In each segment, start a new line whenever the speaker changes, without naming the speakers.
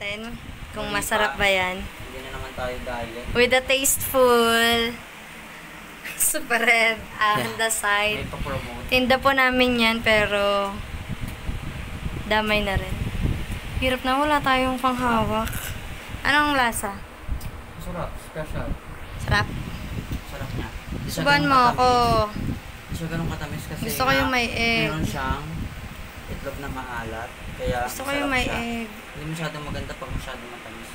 natin kung masarap ba yan.
Hindi na naman tayo diet.
With a tasteful super red on the side.
May pa-promote.
Tinda po namin yan pero damay na rin. Hirap na, wala tayong panghawak. Anong lasa?
Sarap. Special.
Sarap?
Sarap niya.
Subuhan mo ako.
Hindi siya ganun katamis kasi
Gusto ko yung may egg.
meron siyang itlog na maalat. Kaya
Gusto ko yung may egg.
Hindi masyadong maganda pag masyadong matamis.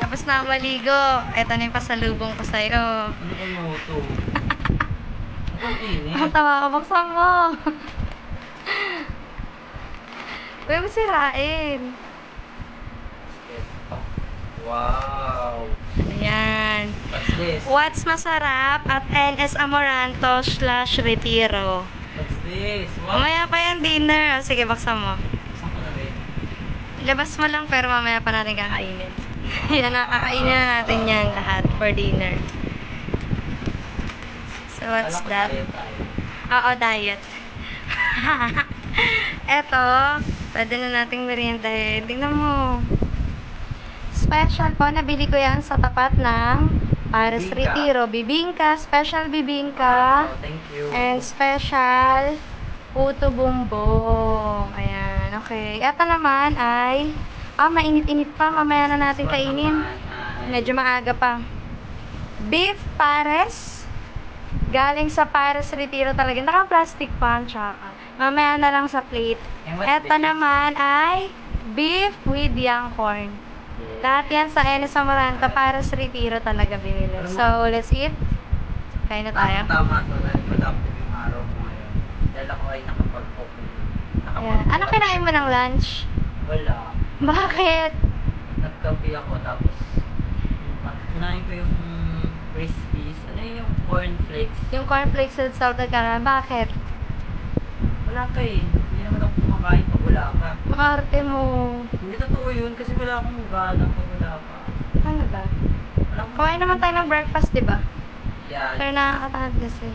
Tapos na maligo. Ito na yung pasalubong ko sa'yo.
Ano ba yung ito? Ang init.
Ang tawa ka, buksan mo. Huwag mo sirain.
Wow!
Ayan.
What's this?
What's masarap at NS Amoranto/Retiro?
What's this? Wow!
Mamaya pa yan dinner. O, sige, buksan mo.
Saan ko na rin?
Ilabas mo lang pero mamaya pa natin kakainin. Yan, nakakainin na natin yan lahat for dinner. So, what's that? Oo, diet. Eto, pwede na nating meriendahin. Tingnan mo. Special po, nabili ko yan sa tapat ng Paris Retiro. Bibingka, special bibingka.
Oh, thank you.
And special puto bumbong. Ayan, okay. Eto naman ay, mainit-init pa. Mamaya na natin kainin. Medyo maaga pa. Beef Pares. Galing sa Paris Retiro talaga. Naka-plastic pa. Tsaka. Mamaya na lang sa plate. Eto naman ay beef with young corn. Lahat yan sa NS Amoranto Paris Retiro talaga binili. So, let's eat. Kain na tayo.
Tama to. Productive yung araw ko ngayon. Dahil ako ay nakapag-open.
Ayan. Ano kinain mo ng lunch?
Wala.
Bakit?
Nagkape ako tapos kunain ko yung crispies. Ano yung cornflakes?
Yung cornflakes with salted caramel. Bakit?
Wala ka eh. Hindi naman ako kumakain pag wala ka.
Makarte mo.
Hindi totoo yun kasi wala akong gana pag wala ka.
Ano ba?
Wala akong...
Kumain naman tayo ng breakfast, di ba?
Yeah.
Pero nakakatakot kasi.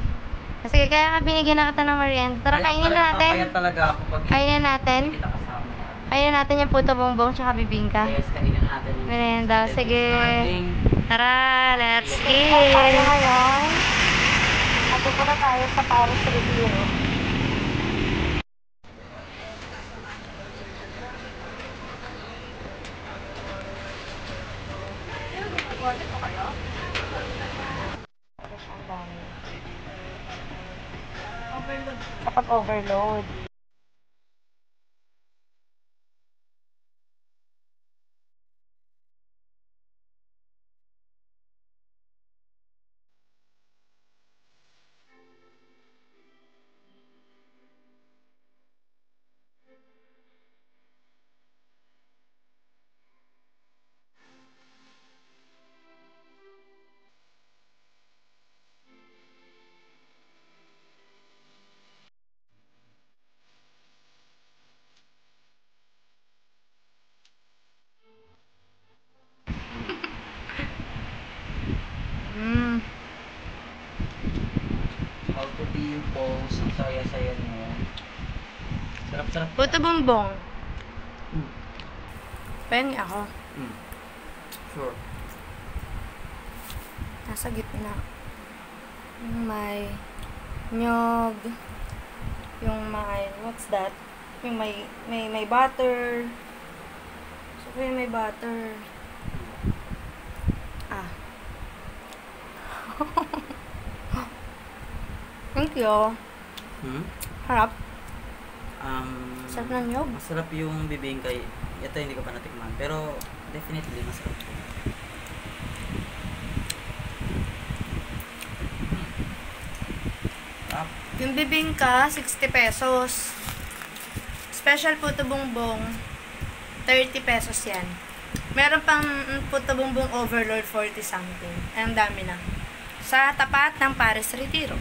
Kasi kaya nga binigyan na kita ng merienda. Tara, kainin na natin.
Kaya talaga ako pag
Kainin natin.
kita kasama.
Kainin natin yung puto bongbong tsaka bibingka.
Yes, kainin natin yung
Merienda. Sige.
ating
Tara, let's eat. Tayo ngayon. Pupunta tayo sa Paris Retiro. Kapag overload.
how to be you pose. Ang saya-saya mo. Sarap-sarap.
Puto bongbong. Pengi ako.
Sure.
Nasa gitna. Yung may nyog. Yung may, what's that? Yung may butter. So, yung may butter. Ah. Thank you. Harap. Sarap ng nyog.
Masarap yung bibingka. Ito hindi ko pa natikman. Pero definitely masarap.
Yung bibingka, 60 pesos. Special puto bongbong, 30 pesos yan. Meron pang puto bongbong overload, 40 something. Ang dami na. Sa tapat ng Paris Retiro.